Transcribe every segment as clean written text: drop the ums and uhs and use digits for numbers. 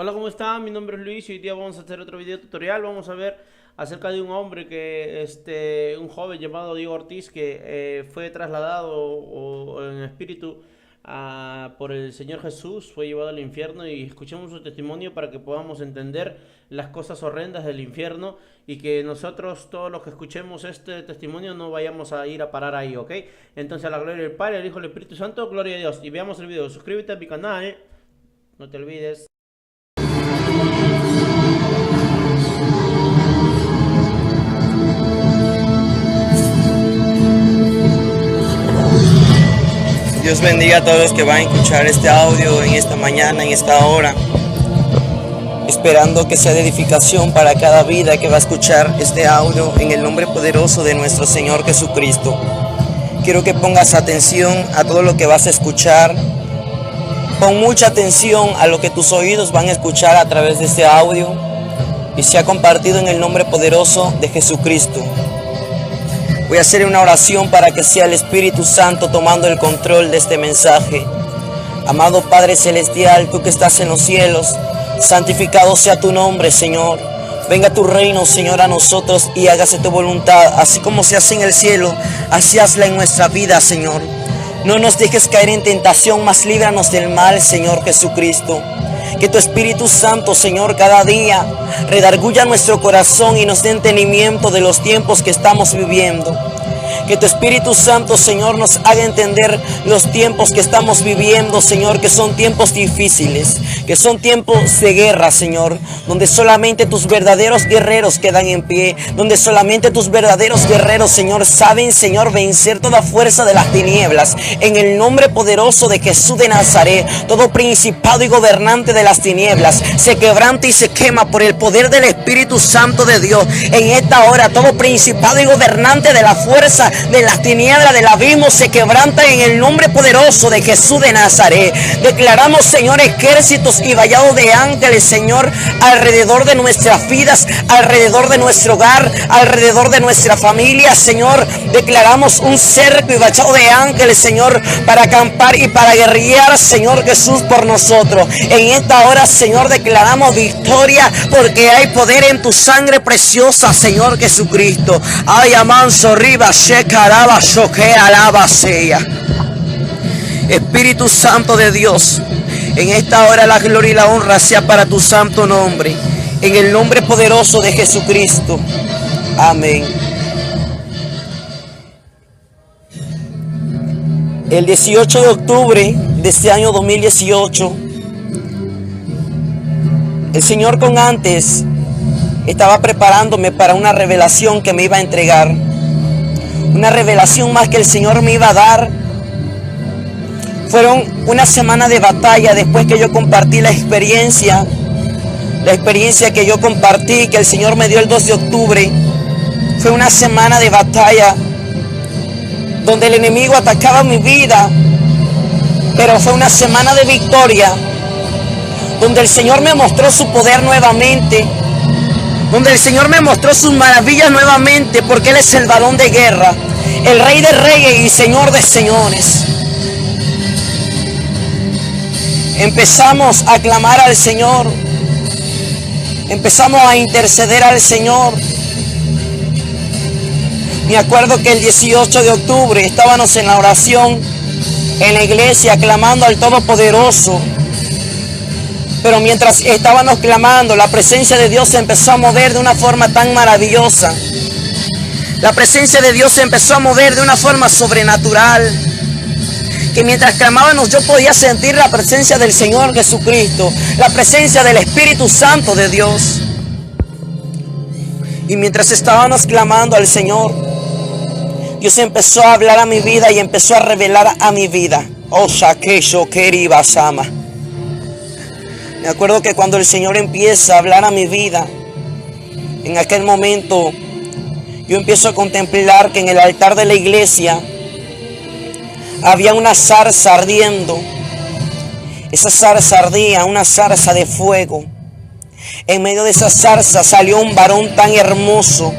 Hola, ¿cómo están? Mi nombre es Luis y hoy día vamos a hacer otro video tutorial. Vamos a ver acerca de un hombre un joven llamado Diego Ortiz que fue trasladado en espíritu por el Señor Jesús, fue llevado al infierno y escuchemos su testimonio para que podamos entender las cosas horrendas del infierno y que nosotros, todos los que escuchemos este testimonio, no vayamos a ir a parar ahí, ¿ok? Entonces, a la gloria del Padre, del Hijo y del Espíritu Santo, gloria a Dios. Y veamos el video. Suscríbete a mi canal, no te olvides. Dios bendiga a todos los que van a escuchar este audio en esta mañana, en esta hora, esperando que sea de edificación para cada vida que va a escuchar este audio en el nombre poderoso de nuestro Señor Jesucristo. Quiero que pongas atención a todo lo que vas a escuchar. Pon mucha atención a lo que tus oídos van a escuchar a través de este audio y sea compartido en el nombre poderoso de Jesucristo. Voy a hacer una oración para que sea el Espíritu Santo tomando el control de este mensaje. Amado Padre Celestial, tú que estás en los cielos, santificado sea tu nombre, Señor. Venga tu reino, Señor, a nosotros y hágase tu voluntad, así como se hace en el cielo, así hazla en nuestra vida, Señor. No nos dejes caer en tentación, mas líbranos del mal, Señor Jesucristo. Que tu Espíritu Santo, Señor, cada día redarguya nuestro corazón y nos dé entendimiento de los tiempos que estamos viviendo. Que tu Espíritu Santo, Señor, nos haga entender los tiempos que estamos viviendo, Señor, que son tiempos difíciles, que son tiempos de guerra, Señor, donde solamente tus verdaderos guerreros quedan en pie, donde solamente tus verdaderos guerreros, Señor, saben, Señor, vencer toda fuerza de las tinieblas. En el nombre poderoso de Jesús de Nazaret, todo principado y gobernante de las tinieblas se quebranta y se quema por el poder del Espíritu Santo de Dios. En esta hora, todo principado y gobernante de la fuerza de las tinieblas del abismo se quebranta en el nombre poderoso de Jesús de Nazaret. Declaramos, Señor, ejércitos y vallados de ángeles, Señor, alrededor de nuestras vidas, alrededor de nuestro hogar, alrededor de nuestra familia, Señor. Declaramos un cerco y vallado de ángeles, Señor, para acampar y para guerrear, Señor Jesús, por nosotros. En esta hora, Señor, declaramos victoria porque hay poder en tu sangre preciosa, Señor Jesucristo. Ay, amanso, riba, caraba, que alaba sea. Espíritu Santo de Dios, en esta hora la gloria y la honra sea para tu santo nombre, en el nombre poderoso de Jesucristo. Amén. El 18 de octubre de este año 2018, el Señor con antes estaba preparándome para una revelación que me iba a entregar. Una revelación más que el Señor me iba a dar. Fueron una semana de batalla después que yo compartí la experiencia que yo compartí, que el Señor me dio el 2 de octubre. Fue una semana de batalla donde el enemigo atacaba mi vida, pero fue una semana de victoria, donde el Señor me mostró su poder nuevamente, donde el Señor me mostró sus maravillas nuevamente, porque Él es el varón de guerra, el Rey de reyes y Señor de señores. Empezamos a clamar al Señor, empezamos a interceder al Señor. Me acuerdo que el 18 de octubre estábamos en la oración, en la iglesia, clamando al Todopoderoso. Pero mientras estábamos clamando, la presencia de Dios se empezó a mover de una forma tan maravillosa. La presencia de Dios se empezó a mover de una forma sobrenatural. Que mientras clamábamos yo podía sentir la presencia del Señor Jesucristo, la presencia del Espíritu Santo de Dios. Y mientras estábamos clamando al Señor, Dios empezó a hablar a mi vida y empezó a revelar a mi vida. Oh, Shakesho Keriba Sama. Me acuerdo que cuando el Señor empieza a hablar a mi vida, en aquel momento yo empiezo a contemplar que en el altar de la iglesia había una zarza ardiendo. Esa zarza ardía, una zarza de fuego. En medio de esa zarza salió un varón tan hermoso.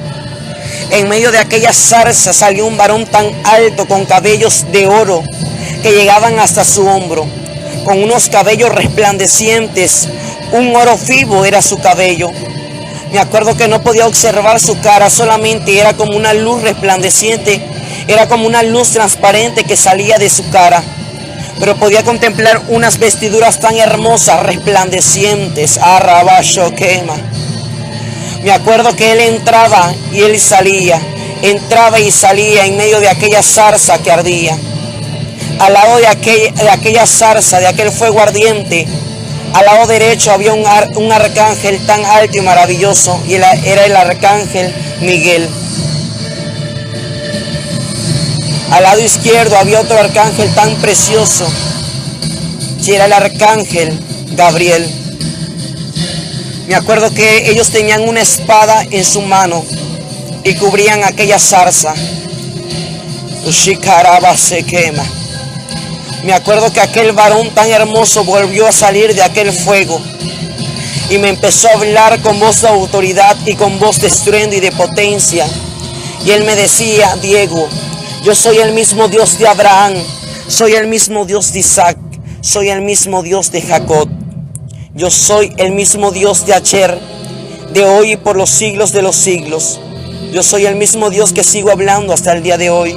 En medio de aquella zarza salió un varón tan alto con cabellos de oro que llegaban hasta su hombro, con unos cabellos resplandecientes Un oro vivo era su cabello. Me acuerdo que no podía observar su cara, solamente era como una luz resplandeciente, era como una luz transparente que salía de su cara. Pero podía contemplar unas vestiduras tan hermosas, resplandecientes. Arrabacho quema. Me acuerdo que él entraba y él salía, entraba y salía en medio de aquella zarza que ardía. Al lado de aquella zarza, de aquel fuego ardiente, al lado derecho había un arcángel tan alto y maravilloso, y era el arcángel Miguel. Al lado izquierdo había otro arcángel tan precioso, y era el arcángel Gabriel. Me acuerdo que ellos tenían una espada en su mano y cubrían aquella zarza. Ushikaraba se quema. Me acuerdo que aquel varón tan hermoso volvió a salir de aquel fuego y me empezó a hablar con voz de autoridad y con voz de estruendo y de potencia. Y él me decía: Diego, yo soy el mismo Dios de Abraham, soy el mismo Dios de Isaac, soy el mismo Dios de Jacob. Yo soy el mismo Dios de ayer, de hoy y por los siglos de los siglos. Yo soy el mismo Dios que sigo hablando hasta el día de hoy,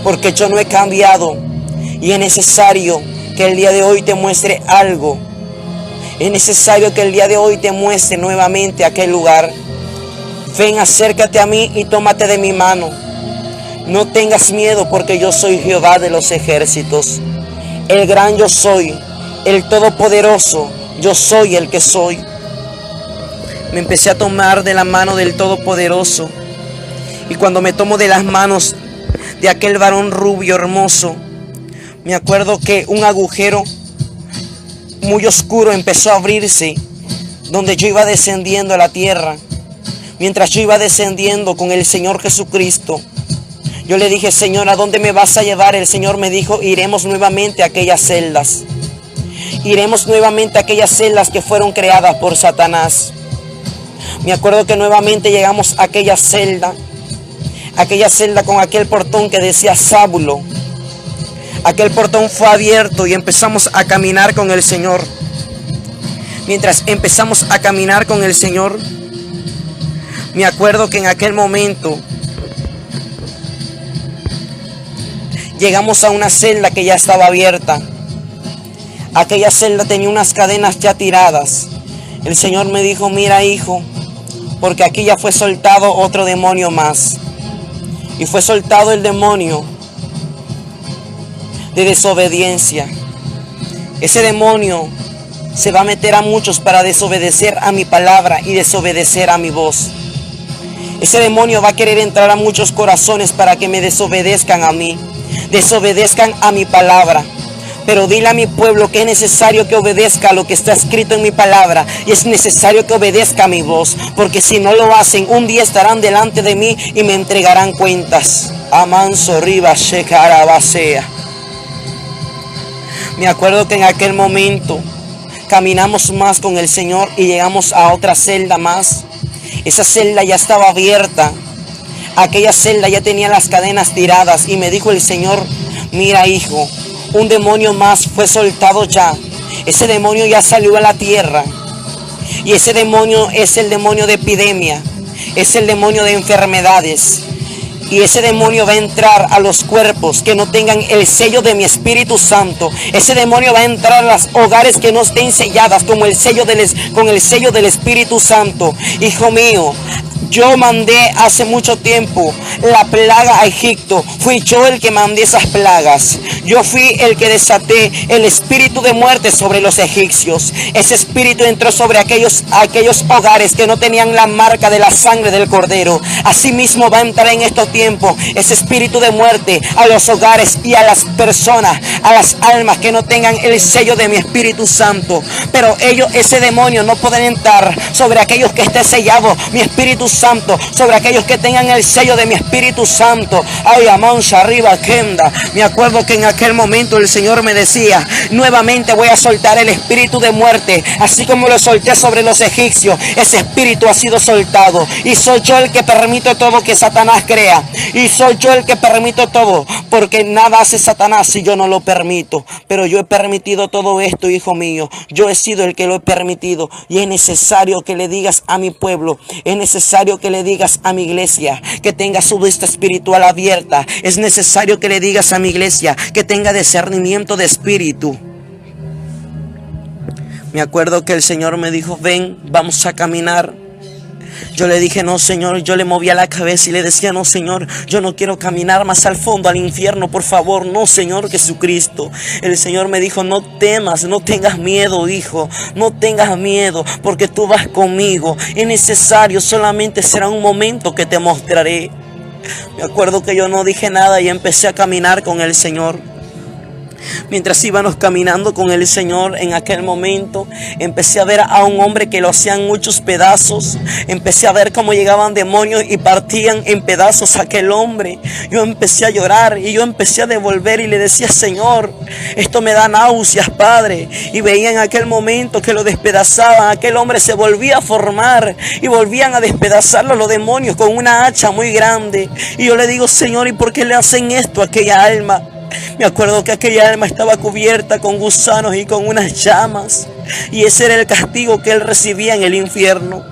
porque yo no he cambiado. Y es necesario que el día de hoy te muestre algo. Es necesario que el día de hoy te muestre nuevamente aquel lugar. Ven, acércate a mí y tómate de mi mano. No tengas miedo, porque yo soy Jehová de los ejércitos. El gran yo soy, el todopoderoso, yo soy el que soy. Me empecé a tomar de la mano del Todopoderoso. Y cuando me tomo de las manos de aquel varón rubio hermoso, me acuerdo que un agujero muy oscuro empezó a abrirse, donde yo iba descendiendo a la tierra. Mientras yo iba descendiendo con el Señor Jesucristo, yo le dije: Señor, ¿a dónde me vas a llevar? El Señor me dijo: iremos nuevamente a aquellas celdas. Iremos nuevamente a aquellas celdas que fueron creadas por Satanás. Me acuerdo que nuevamente llegamos a aquella celda con aquel portón que decía Sábulo. Aquel portón fue abierto y empezamos a caminar con el Señor. Mientras empezamos a caminar con el Señor, me acuerdo que en aquel momento llegamos a una celda que ya estaba abierta. Aquella celda tenía unas cadenas ya tiradas. El Señor me dijo: mira, hijo, porque aquí ya fue soltado otro demonio más. Y fue soltado el demonio de desobediencia. Ese demonio se va a meter a muchos para desobedecer a mi palabra y desobedecer a mi voz. Ese demonio va a querer entrar a muchos corazones para que me desobedezcan a mí, desobedezcan a mi palabra. Pero dile a mi pueblo que es necesario que obedezca a lo que está escrito en mi palabra, y es necesario que obedezca a mi voz, porque si no lo hacen, un día estarán delante de mí y me entregarán cuentas. Amanso riba shekarabasea. Me acuerdo que en aquel momento caminamos más con el Señor y llegamos a otra celda más. Esa celda ya estaba abierta. Aquella celda ya tenía las cadenas tiradas y me dijo el Señor: mira, hijo, un demonio más fue soltado ya. Ese demonio ya salió a la tierra. Y ese demonio es el demonio de epidemia. Es el demonio de enfermedades. Y ese demonio va a entrar a los cuerpos que no tengan el sello de mi Espíritu Santo. Ese demonio va a entrar a los hogares que no estén selladas con el sello del Espíritu Santo. Hijo mío, yo mandé hace mucho tiempo la plaga a Egipto. Fui yo el que mandé esas plagas. Yo fui el que desaté el espíritu de muerte sobre los egipcios. Ese espíritu entró sobre aquellos hogares que no tenían la marca de la sangre del cordero. Asimismo va a entrar en estos tiempos ese espíritu de muerte a los hogares y a las personas, a las almas que no tengan el sello de mi Espíritu Santo. Pero ese demonio no puede entrar sobre aquellos que esté sellado mi Espíritu Espíritu Santo, sobre aquellos que tengan el sello de mi Espíritu Santo. Ay, amansa arriba, Kenda. Me acuerdo que en aquel momento el Señor me decía, nuevamente voy a soltar el espíritu de muerte, así como lo solté sobre los egipcios. Ese espíritu ha sido soltado, y soy yo el que permito todo que Satanás crea, y soy yo el que permito todo, porque nada hace Satanás si yo no lo permito. Pero yo he permitido todo esto, hijo mío. Yo he sido el que lo he permitido, y es necesario que le digas a mi pueblo, es necesario que le digas a mi iglesia que tenga su vista espiritual abierta. Es necesario que le digas a mi iglesia que tenga discernimiento de espíritu. Me acuerdo que el Señor me dijo, ven, vamos a caminar. Yo le dije, no, Señor. Yo le movía la cabeza y le decía, no, Señor, yo no quiero caminar más al fondo, al infierno, por favor. No, Señor Jesucristo. El Señor me dijo, no temas, no tengas miedo, hijo. No tengas miedo, porque tú vas conmigo. Es necesario, solamente será un momento que te mostraré. Me acuerdo que yo no dije nada y empecé a caminar con el Señor. Mientras íbamos caminando con el Señor, en aquel momento empecé a ver a un hombre que lo hacían muchos pedazos. Empecé a ver cómo llegaban demonios y partían en pedazos a aquel hombre. Yo empecé a llorar y yo empecé a devolver y le decía, Señor, esto me da náuseas, Padre. Y veía en aquel momento que lo despedazaban. Aquel hombre se volvía a formar y volvían a despedazarlo los demonios con una hacha muy grande. Y yo le digo, Señor, ¿y por qué le hacen esto a aquella alma? Me acuerdo que aquella alma estaba cubierta con gusanos y con unas llamas, y ese era el castigo que él recibía en el infierno.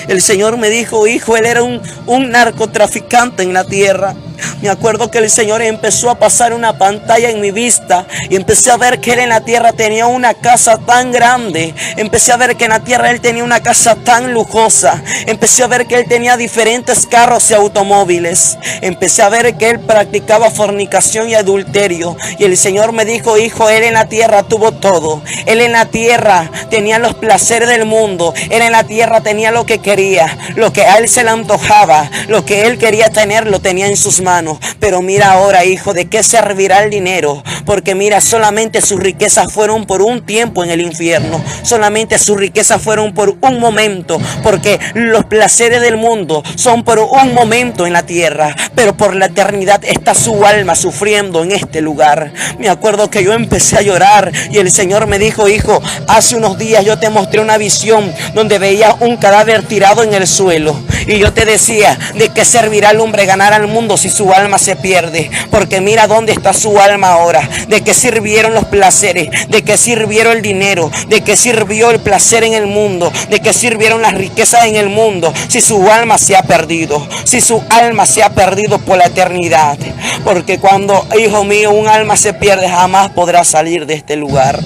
El Señor me dijo, hijo, él era un narcotraficante en la tierra. Me acuerdo que el Señor empezó a pasar una pantalla en mi vista y empecé a ver que él en la tierra tenía una casa tan grande. Empecé a ver que en la tierra él tenía una casa tan lujosa. Empecé a ver que él tenía diferentes carros y automóviles. Empecé a ver que él practicaba fornicación y adulterio. Y el Señor me dijo, hijo, él en la tierra tuvo todo. Él en la tierra tenía los placeres del mundo. Él en la tierra tenía lo que quería, lo que a él se le antojaba, lo que él quería tener, lo tenía en sus manos. Pero mira ahora, hijo, ¿de qué servirá el dinero? Porque mira, solamente sus riquezas fueron por un tiempo en el infierno. Solamente sus riquezas fueron por un momento. Porque los placeres del mundo son por un momento en la tierra, pero por la eternidad está su alma sufriendo en este lugar. Me acuerdo que yo empecé a llorar y el Señor me dijo, hijo, hace unos días yo te mostré una visión donde veía un cadáver tirado en el suelo. Y yo te decía, ¿de qué servirá al hombre ganar al mundo si su alma se pierde? Porque mira dónde está su alma ahora. ¿De qué sirvieron los placeres? ¿De qué sirvieron el dinero? ¿De qué sirvió el placer en el mundo? ¿De qué sirvieron las riquezas en el mundo si su alma se ha perdido? Si su alma se ha perdido por la eternidad. Porque cuando, hijo mío, un alma se pierde, jamás podrá salir de este lugar.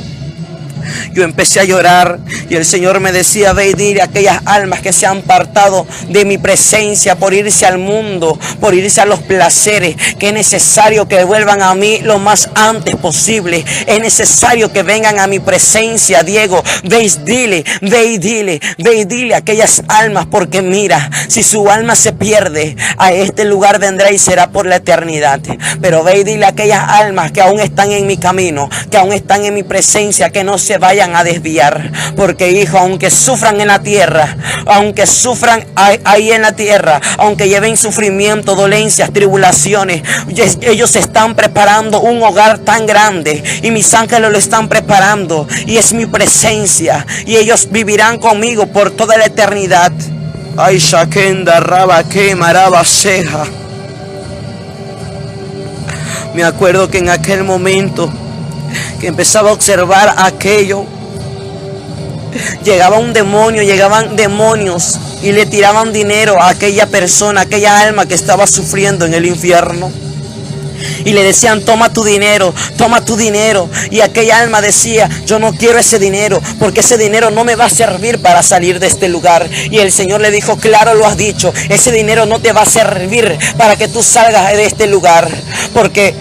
Yo empecé a llorar y el Señor me decía, ve y dile a aquellas almas que se han apartado de mi presencia por irse al mundo, por irse a los placeres, que es necesario que vuelvan a mí lo más antes posible. Es necesario que vengan a mi presencia, Diego. Ve y dile, ve y dile, ve y dile a aquellas almas, porque mira, si su alma se pierde, a este lugar vendrá y será por la eternidad. Pero ve y dile a aquellas almas que aún están en mi camino, que aún están en mi presencia, que no se vayan a desviar. Porque hijo, aunque sufran en la tierra, aunque sufran ahí en la tierra, aunque lleven sufrimiento, dolencias, tribulaciones, ellos están preparando un hogar tan grande y mis ángeles lo están preparando y es mi presencia y ellos vivirán conmigo por toda la eternidad. Ay, Shakenda Raba que Maraba Ceja. Me acuerdo que en aquel momento que empezaba a observar aquello, llegaba un demonio, llegaban demonios y le tiraban dinero a aquella persona, a aquella alma que estaba sufriendo en el infierno. Y le decían, toma tu dinero, toma tu dinero. Y aquella alma decía, yo no quiero ese dinero, porque ese dinero no me va a servir para salir de este lugar. Y el Señor le dijo, claro lo has dicho, ese dinero no te va a servir para que tú salgas de este lugar, porque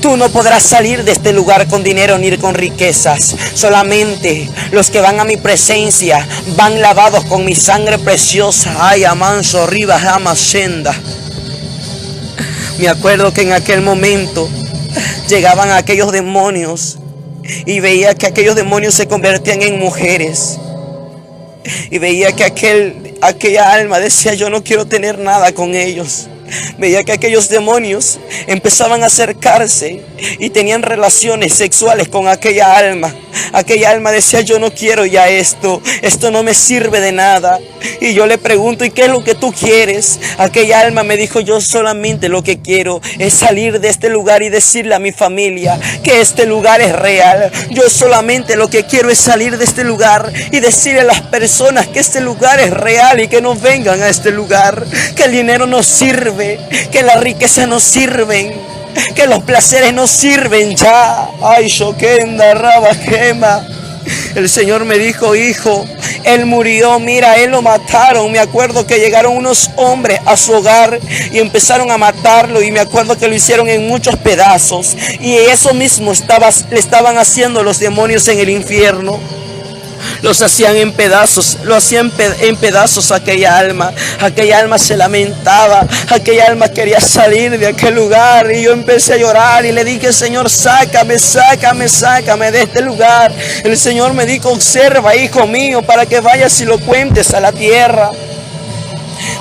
tú no podrás salir de este lugar con dinero ni con riquezas. Solamente los que van a mi presencia van lavados con mi sangre preciosa. Ay, amanso, arriba, jama, senda. Me acuerdo que en aquel momento llegaban aquellos demonios y veía que aquellos demonios se convertían en mujeres. Y veía que aquella alma decía: yo no quiero tener nada con ellos. Veía que aquellos demonios empezaban a acercarse y tenían relaciones sexuales con aquella alma. Aquella alma decía: yo no quiero ya esto no me sirve de nada. Y yo le pregunto: ¿y qué es lo que tú quieres? Aquella alma me dijo: yo solamente lo que quiero es salir de este lugar y decirle a mi familia que este lugar es real. Yo solamente lo que quiero es salir de este lugar y decirle a las personas que este lugar es real y que no vengan a este lugar, que el dinero no sirve, que la riqueza no sirven, que los placeres no sirven ya. Ay, Shokenda, Rabajema. El Señor me dijo: hijo, él murió, mira, él lo mataron. Me acuerdo que llegaron unos hombres a su hogar y empezaron a matarlo, y me acuerdo que lo hicieron en muchos pedazos, y eso mismo le estaban haciendo los demonios en el infierno. Los hacían en pedazos, lo hacían en pedazos aquella alma. Aquella alma se lamentaba, aquella alma quería salir de aquel lugar, y yo empecé a llorar y le dije: Señor, sácame, sácame, sácame de este lugar. El Señor me dijo: observa, hijo mío, para que vayas y lo cuentes a la tierra.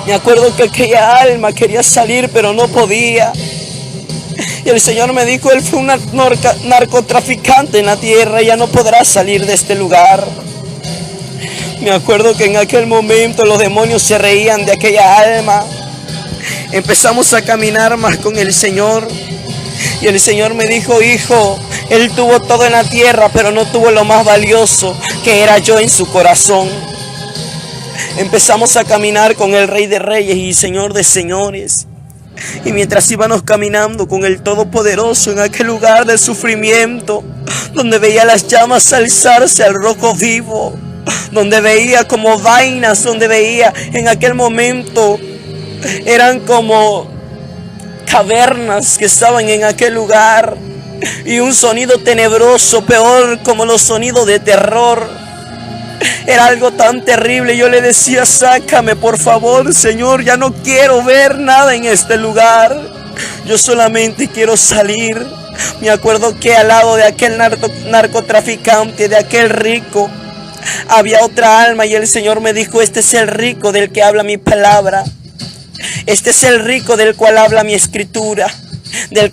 Me acuerdo que aquella alma quería salir, pero no podía. Y el Señor me dijo: él fue un narcotraficante en la tierra, y ya no podrá salir de este lugar. Me acuerdo que en aquel momento los demonios se reían de aquella alma. Empezamos a caminar más con el Señor, y el Señor me dijo: hijo, él tuvo todo en la tierra, pero no tuvo lo más valioso, que era yo en su corazón. Empezamos a caminar con el Rey de Reyes y Señor de Señores. Y mientras íbamos caminando con el Todopoderoso en aquel lugar de sufrimiento, donde veía las llamas alzarse al rojo vivo, donde veía como vainas, donde veía en aquel momento, eran como cavernas que estaban en aquel lugar, y un sonido tenebroso, peor como los sonidos de terror. Era algo tan terrible. Yo le decía: sácame, por favor, Señor, ya no quiero ver nada en este lugar, yo solamente quiero salir. Me acuerdo que al lado de aquel narcotraficante, de aquel rico, había otra alma, y el Señor me dijo: este es el rico del que habla mi palabra, este es el rico del cual habla mi escritura, de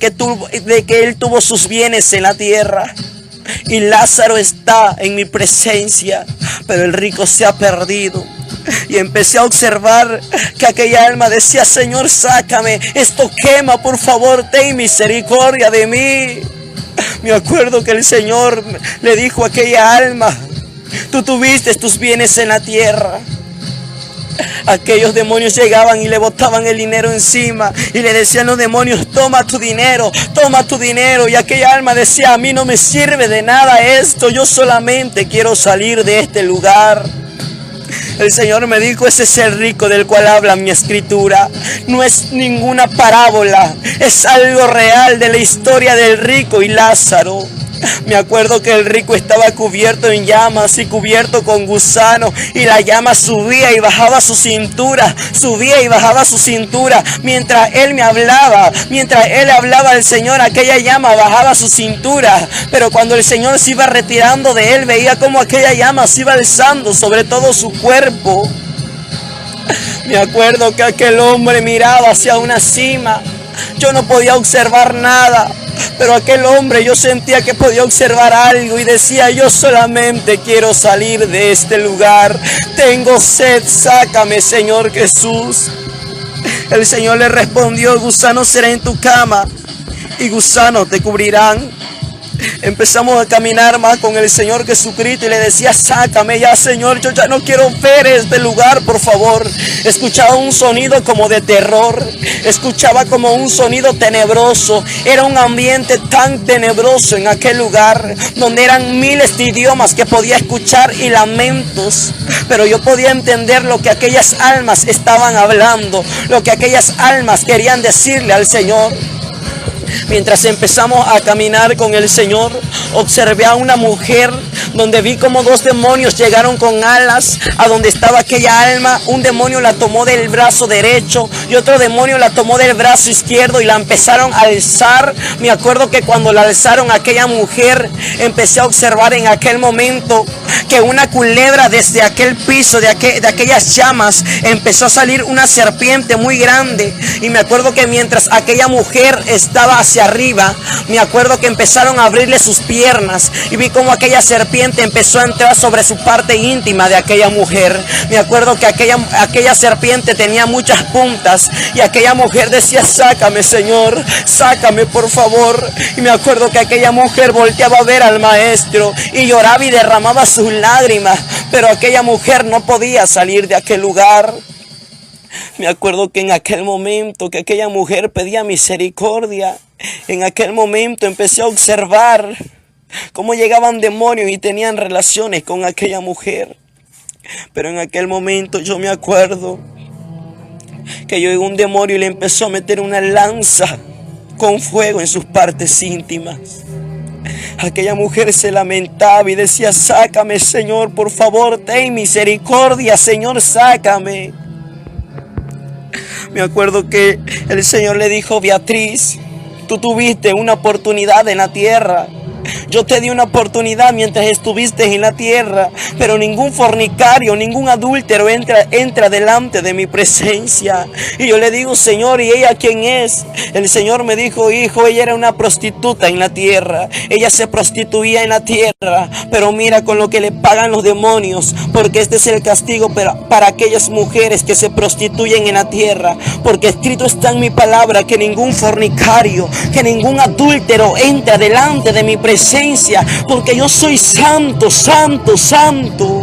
que él tuvo sus bienes en la tierra. Y Lázaro está en mi presencia, pero el rico se ha perdido. Y empecé a observar que aquella alma decía: Señor, sácame, esto quema, por favor, ten misericordia de mí. Me acuerdo que el Señor le dijo a aquella alma: tú tuviste tus bienes en la tierra. Aquellos demonios llegaban y le botaban el dinero encima, y le decían los demonios: toma tu dinero, toma tu dinero. Y aquella alma decía: a mí no me sirve de nada esto, yo solamente quiero salir de este lugar. El Señor me dijo: ese es el rico del cual habla mi escritura. No es ninguna parábola, es algo real de la historia del rico y Lázaro. Me acuerdo que el rico estaba cubierto en llamas y cubierto con gusanos, y la llama subía y bajaba su cintura, subía y bajaba su cintura. Mientras él me hablaba, mientras él hablaba al Señor, aquella llama bajaba su cintura. Pero cuando el Señor se iba retirando de él, veía como aquella llama se iba alzando sobre todo su cuerpo. Me acuerdo que aquel hombre miraba hacia una cima. Yo no podía observar nada, pero aquel hombre, yo sentía que podía observar algo, y decía: yo solamente quiero salir de este lugar, tengo sed, sácame, Señor Jesús. El Señor le respondió: gusano será en tu cama y gusanos te cubrirán. Empezamos a caminar más con el Señor Jesucristo, y le decía: sácame ya, Señor, yo ya no quiero ver este lugar, por favor. Escuchaba un sonido como de terror, escuchaba como un sonido tenebroso. Era un ambiente tan tenebroso en aquel lugar, donde eran miles de idiomas que podía escuchar y lamentos, pero yo podía entender lo que aquellas almas estaban hablando, lo que aquellas almas querían decirle al Señor. Mientras empezamos a caminar con el Señor, observé a una mujer donde vi como dos demonios llegaron con alas a donde estaba aquella alma. Un demonio la tomó del brazo derecho y otro demonio la tomó del brazo izquierdo y la empezaron a alzar. Me acuerdo que cuando la alzaron, aquella mujer, empecé a observar en aquel momento que una culebra desde aquel piso, de aquellas llamas, empezó a salir una serpiente muy grande. Y me acuerdo que mientras aquella mujer estaba hacia arriba, me acuerdo que empezaron a abrirle sus piernas y vi como aquella serpiente empezó a entrar sobre su parte íntima de aquella mujer. Me acuerdo que aquella serpiente tenía muchas puntas y aquella mujer decía: sácame, Señor, sácame, por favor. Y me acuerdo que aquella mujer volteaba a ver al maestro y lloraba y derramaba sus lágrimas, pero aquella mujer no podía salir de aquel lugar. Me acuerdo que en aquel momento que aquella mujer pedía misericordia, en aquel momento empecé a observar cómo llegaban demonios y tenían relaciones con aquella mujer. Pero en aquel momento yo me acuerdo que llegó un demonio y le empezó a meter una lanza con fuego en sus partes íntimas. Aquella mujer se lamentaba y decía: sácame, Señor, por favor, ten misericordia, Señor, sácame. Me acuerdo que el Señor le dijo: Beatriz, tú tuviste una oportunidad en la tierra. Yo te di una oportunidad mientras estuviste en la tierra, pero ningún fornicario, ningún adúltero entra delante de mi presencia. Y yo le digo: Señor, ¿y ella quién es? El Señor me dijo: hijo, ella era una prostituta en la tierra. Ella se prostituía en la tierra, pero mira con lo que le pagan los demonios, porque este es el castigo para aquellas mujeres que se prostituyen en la tierra. Porque escrito está en mi palabra que ningún fornicario, que ningún adúltero entra delante de mi presencia, porque yo soy santo, santo, santo.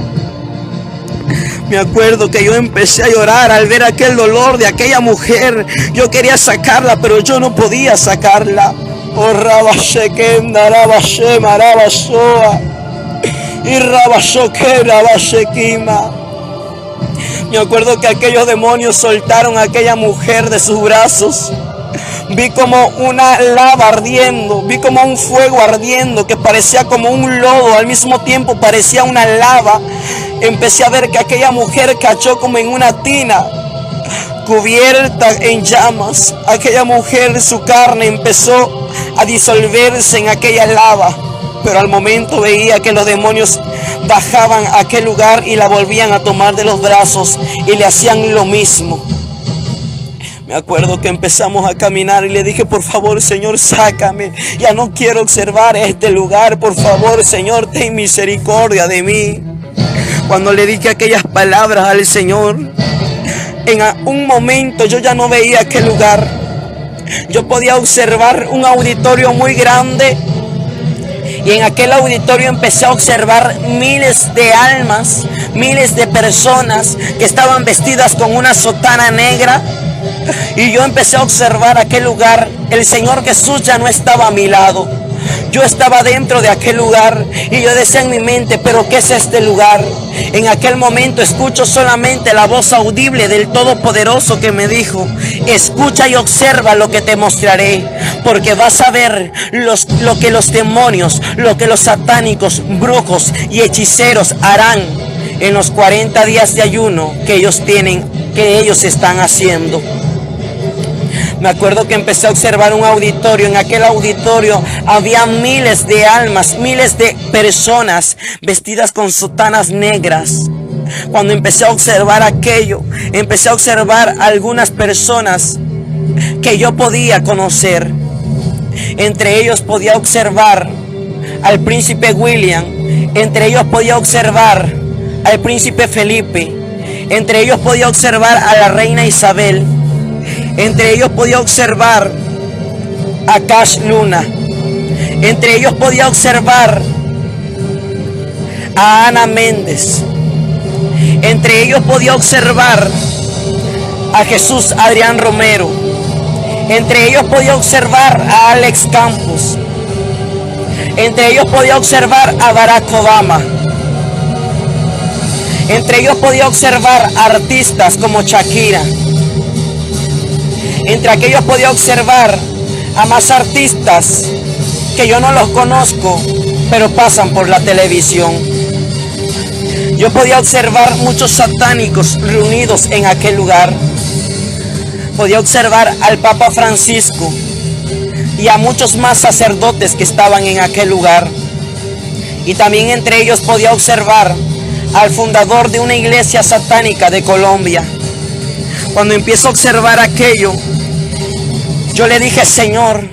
Me acuerdo que yo empecé a llorar al ver aquel dolor de aquella mujer. Yo quería sacarla, pero yo no podía sacarla. Oh, Rabashekenda, Rabashema, Rabashoa, y Rabashokera, Rabashekima. Me acuerdo que aquellos demonios soltaron a aquella mujer de sus brazos. Vi como una lava ardiendo, vi como un fuego ardiendo que parecía como un lodo, al mismo tiempo parecía una lava. Empecé a ver que aquella mujer cayó como en una tina, cubierta en llamas. Aquella mujer, su carne empezó a disolverse en aquella lava, pero al momento veía que los demonios bajaban a aquel lugar y la volvían a tomar de los brazos y le hacían lo mismo. Me acuerdo que empezamos a caminar y le dije: por favor, Señor, sácame. Ya no quiero observar este lugar. Por favor, Señor, ten misericordia de mí. Cuando le dije aquellas palabras al Señor, en un momento yo ya no veía aquel lugar. Yo podía observar un auditorio muy grande. Y en aquel auditorio empecé a observar miles de almas, miles de personas que estaban vestidas con una sotana negra. Y yo empecé a observar aquel lugar. El Señor Jesús ya no estaba a mi lado. Yo estaba dentro de aquel lugar y yo decía en mi mente: ¿pero qué es este lugar? En aquel momento escucho solamente la voz audible del Todopoderoso que me dijo: escucha y observa lo que te mostraré, porque vas a ver lo que los demonios, lo que los satánicos, brujos y hechiceros harán en los 40 días de ayuno que ellos están haciendo. Me acuerdo que empecé a observar un auditorio. En aquel auditorio había miles de almas, miles de personas vestidas con sotanas negras. Cuando empecé a observar aquello, empecé a observar algunas personas que yo podía conocer. Entre ellos podía observar al príncipe William. Entre ellos podía observar al príncipe Felipe. Entre ellos podía observar a la reina Isabel. Entre ellos podía observar a Cash Luna. Entre ellos podía observar a Ana Méndez. Entre ellos podía observar a Jesús Adrián Romero. Entre ellos podía observar a Alex Campos. Entre ellos podía observar a Barack Obama. Entre ellos podía observar a artistas como Shakira. Entre aquellos podía observar a más artistas que yo no los conozco, pero pasan por la televisión. Yo podía observar muchos satánicos reunidos en aquel lugar. Podía observar al Papa Francisco y a muchos más sacerdotes que estaban en aquel lugar. Y también entre ellos podía observar al fundador de una iglesia satánica de Colombia. Cuando empiezo a observar aquello, yo le dije: Señor,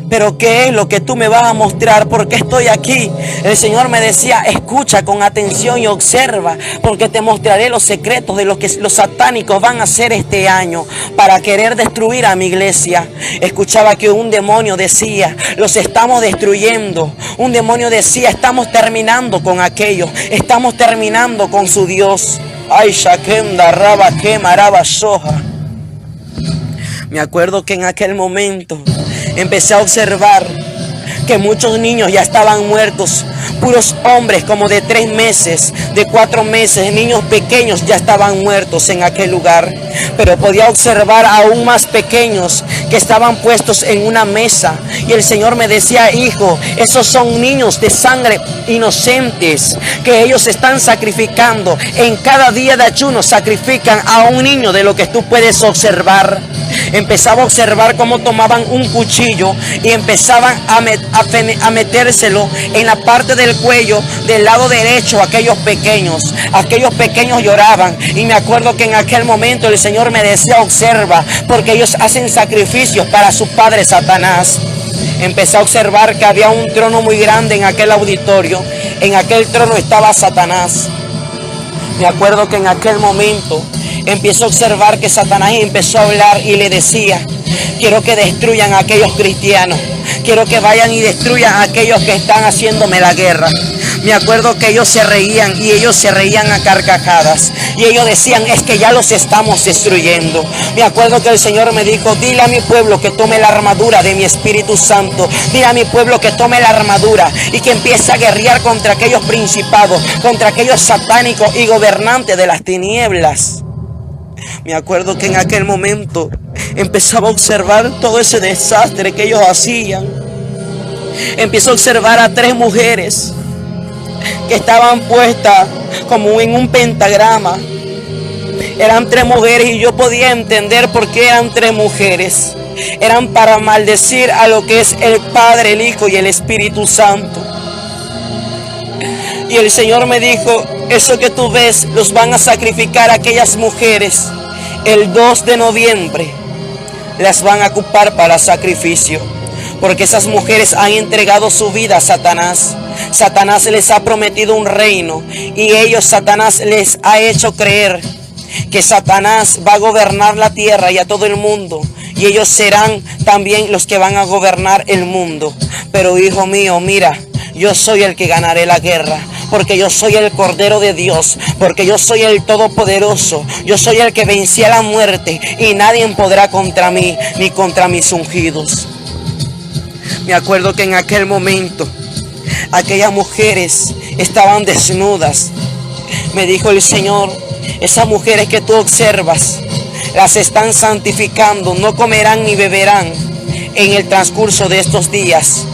¿pero qué es lo que tú me vas a mostrar? ¿Por qué estoy aquí? El Señor me decía: escucha con atención y observa, porque te mostraré los secretos de lo que los satánicos van a hacer este año para querer destruir a mi iglesia. Escuchaba que un demonio decía: los estamos destruyendo. Un demonio decía: estamos terminando con aquello, estamos terminando con su Dios. Ay, Shakenda, Raba, Kemaraba, Soja. Me acuerdo que en aquel momento empecé a observar que muchos niños ya estaban muertos. Puros hombres como de 3 meses, de 4 meses, niños pequeños ya estaban muertos en aquel lugar. Pero podía observar aún más pequeños que estaban puestos en una mesa. Y el Señor me decía: hijo, esos son niños de sangre inocentes que ellos están sacrificando. En cada día de ayuno sacrifican a un niño de lo que tú puedes observar. Empezaba a observar cómo tomaban un cuchillo y empezaban a metérselo en la parte del cuello del lado derecho a aquellos pequeños. Aquellos pequeños lloraban, y me acuerdo que en aquel momento el Señor me decía: observa, porque ellos hacen sacrificios para su padre Satanás. Empecé a observar que había un trono muy grande en aquel auditorio. En aquel trono estaba Satanás. Me acuerdo que en aquel momento empiezo a observar que Satanás empezó a hablar y le decía: quiero que destruyan a aquellos cristianos, quiero que vayan y destruyan a aquellos que están haciéndome la guerra. Me acuerdo que ellos se reían, y ellos se reían a carcajadas, y ellos decían: es que ya los estamos destruyendo. Me acuerdo que el Señor me dijo: dile a mi pueblo que tome la armadura de mi Espíritu Santo, dile a mi pueblo que tome la armadura y que empiece a guerrear contra aquellos principados, contra aquellos satánicos y gobernantes de las tinieblas. Me acuerdo que en aquel momento empezaba a observar todo ese desastre que ellos hacían. Empiezo a observar a 3 mujeres que estaban puestas como en un pentagrama. Eran 3 mujeres, y yo podía entender por qué eran 3 mujeres. Eran para maldecir a lo que es el Padre, el Hijo y el Espíritu Santo. Y el Señor me dijo: eso que tú ves los van a sacrificar a aquellas mujeres el 2 de noviembre. Las van a ocupar para sacrificio, porque esas mujeres han entregado su vida a Satanás. Satanás les ha prometido un reino, y ellos, Satanás les ha hecho creer que Satanás va a gobernar la tierra y a todo el mundo, y ellos serán también los que van a gobernar el mundo. Pero hijo mío, mira, yo soy el que ganaré la guerra, porque yo soy el Cordero de Dios, porque yo soy el Todopoderoso, yo soy el que vencía la muerte, y nadie podrá contra mí ni contra mis ungidos. Me acuerdo que en aquel momento aquellas mujeres estaban desnudas. Me dijo el Señor: esas mujeres que tú observas, las están santificando, no comerán ni beberán en el transcurso de estos días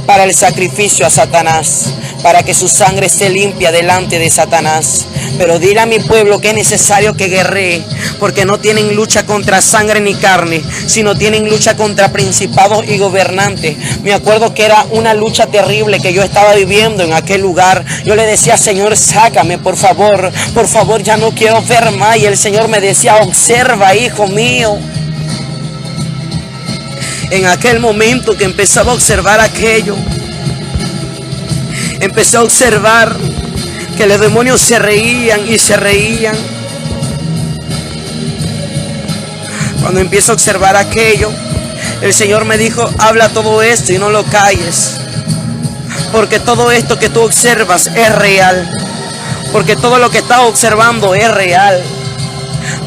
para el sacrificio a Satanás, para que su sangre esté limpia delante de Satanás. Pero dile a mi pueblo que es necesario que guerree, porque no tienen lucha contra sangre ni carne, sino tienen lucha contra principados y gobernantes. Me acuerdo que era una lucha terrible que yo estaba viviendo en aquel lugar. Yo le decía: Señor, sácame, por favor, ya no quiero ver más. Y el Señor me decía: observa, hijo mío. En aquel momento que empezaba a observar aquello, empecé a observar que los demonios se reían y se reían. Cuando empiezo a observar aquello, el Señor me dijo: habla todo esto y no lo calles, porque todo esto que tú observas es real, porque todo lo que estás observando es real.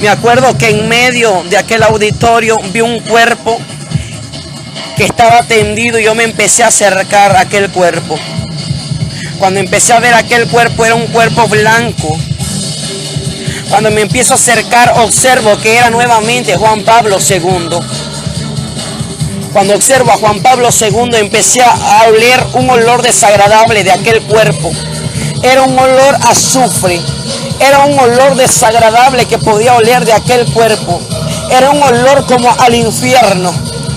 Me acuerdo que en medio de aquel auditorio vi un cuerpo que estaba tendido, y yo me empecé a acercar a aquel cuerpo. Cuando empecé a ver aquel cuerpo, era un cuerpo blanco. Cuando me empiezo a acercar, observo que era nuevamente Juan Pablo II. Cuando observo a Juan Pablo II, empecé a oler un olor desagradable de aquel cuerpo. Era un olor a azufre. Era un olor desagradable que podía oler de aquel cuerpo. Era un olor como al infierno.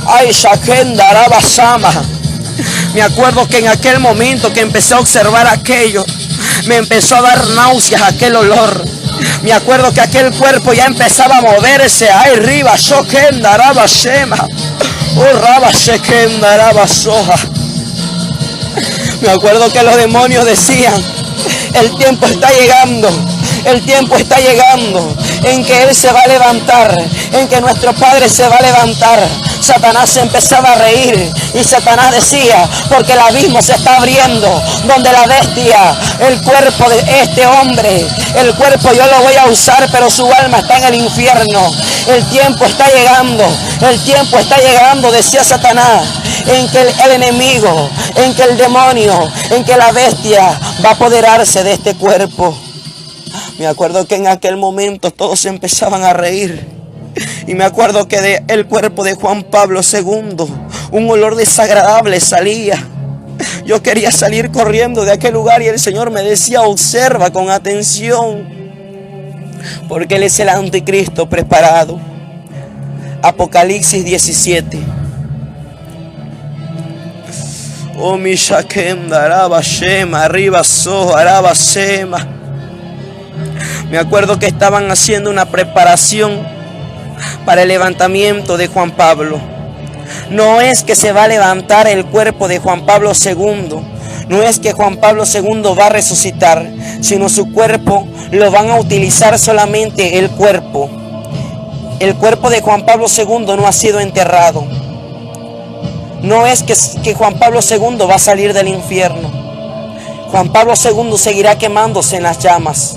Ay, Shakenda Arabasama. Me acuerdo que en aquel momento que empecé a observar aquello, me empezó a dar náuseas aquel olor. Me acuerdo que aquel cuerpo ya empezaba a moverse. Ay, arriba, Shokenda Arabasema. Oh, Raba Shekenda Arabasoja. Me acuerdo que los demonios decían: el tiempo está llegando. El tiempo está llegando en que Él se va a levantar, en que nuestro Padre se va a levantar. Satanás se empezaba a reír y Satanás decía: porque el abismo se está abriendo, donde la bestia, el cuerpo de este hombre, el cuerpo yo lo voy a usar, pero su alma está en el infierno. El tiempo está llegando, el tiempo está llegando, decía Satanás, en que el enemigo, en que el demonio, en que la bestia va a apoderarse de este cuerpo. Me acuerdo que en aquel momento todos se empezaban a reír. Y me acuerdo que del cuerpo de Juan Pablo II un olor desagradable salía. Yo quería salir corriendo de aquel lugar y el Señor me decía: observa con atención, porque Él es el anticristo preparado. Apocalipsis 17. Oh, mi Shakenda Arabashema, arriba so, Arabasema. Me acuerdo que estaban haciendo una preparación para el levantamiento de Juan Pablo. No es que se va a levantar el cuerpo de Juan Pablo II. No es que Juan Pablo II va a resucitar, sino su cuerpo lo van a utilizar solamente el cuerpo. El cuerpo de Juan Pablo II no ha sido enterrado. No es que Juan Pablo II va a salir del infierno. Juan Pablo II seguirá quemándose en las llamas.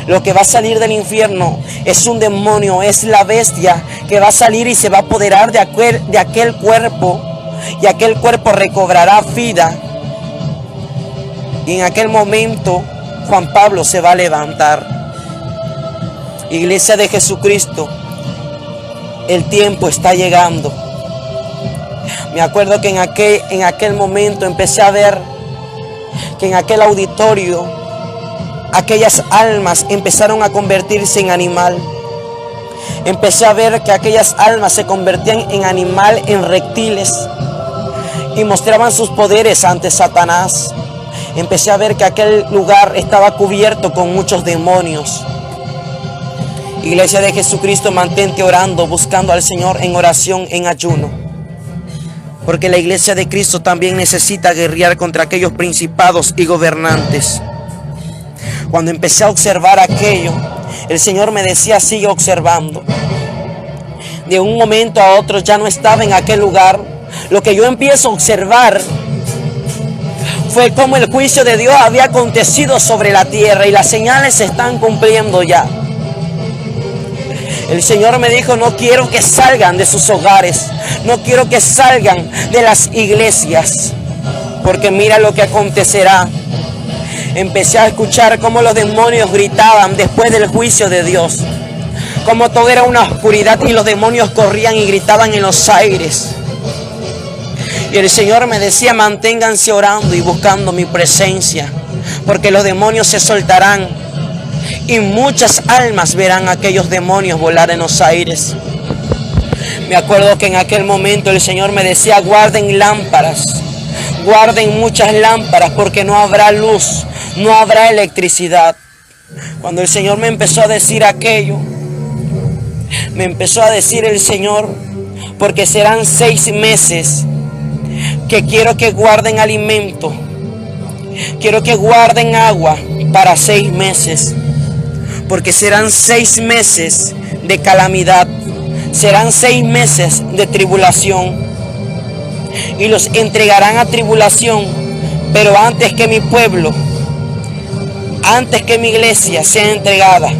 Lo que va a salir del infierno es un demonio, es la bestia que va a salir y se va a apoderar de aquel cuerpo, y aquel cuerpo recobrará vida. Y en aquel momento Juan Pablo se va a levantar. Iglesia de Jesucristo, el tiempo está llegando. Me acuerdo que en aquel momento empecé a ver que en aquel auditorio aquellas almas empezaron a convertirse en animal. Empecé a ver que aquellas almas se convertían en animal, en reptiles, y mostraban sus poderes ante Satanás. Empecé a ver que aquel lugar estaba cubierto con muchos demonios. Iglesia de Jesucristo, mantente orando, buscando al Señor en oración, en ayuno. Porque la iglesia de Cristo también necesita guerrear contra aquellos principados y gobernantes. Cuando empecé a observar aquello, el Señor me decía: sigue observando. De un momento a otro ya no estaba en aquel lugar. Lo que yo empiezo a observar fue cómo el juicio de Dios había acontecido sobre la tierra y las señales se están cumpliendo ya. El Señor me dijo: no quiero que salgan de sus hogares, no quiero que salgan de las iglesias, porque mira lo que acontecerá. Empecé a escuchar cómo los demonios gritaban después del juicio de Dios, como todo era una oscuridad y los demonios corrían y gritaban en los aires. Y el Señor me decía: manténganse orando y buscando mi presencia, porque los demonios se soltarán y muchas almas verán a aquellos demonios volar en los aires. Me acuerdo que en aquel momento el Señor me decía: guarden lámparas, guarden muchas lámparas, porque no habrá luz, no habrá electricidad. Cuando el Señor me empezó a decir aquello, me empezó a decir el Señor: porque serán 6 meses que quiero que guarden alimento, quiero que guarden agua para 6 meses, porque serán 6 meses de calamidad, serán 6 meses de tribulación, y los entregarán a tribulación. Pero antes que mi pueblo, antes que mi iglesia sea entregada,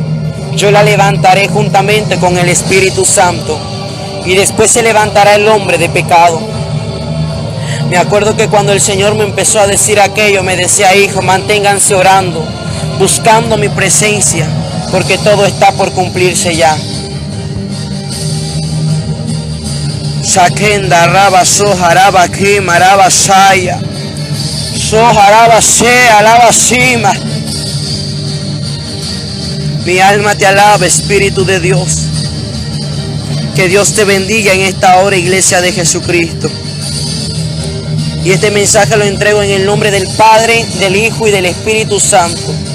yo la levantaré juntamente con el Espíritu Santo, y después se levantará el hombre de pecado. Me acuerdo que cuando el Señor me empezó a decir aquello, me decía: hijo, manténganse orando, buscando mi presencia, porque todo está por cumplirse ya. Shakenda raba soharaba kima raba saya. Soharaba se alaba sima. Mi alma te alaba, Espíritu de Dios. Que Dios te bendiga en esta hora, Iglesia de Jesucristo. Y este mensaje lo entrego en el nombre del Padre, del Hijo y del Espíritu Santo.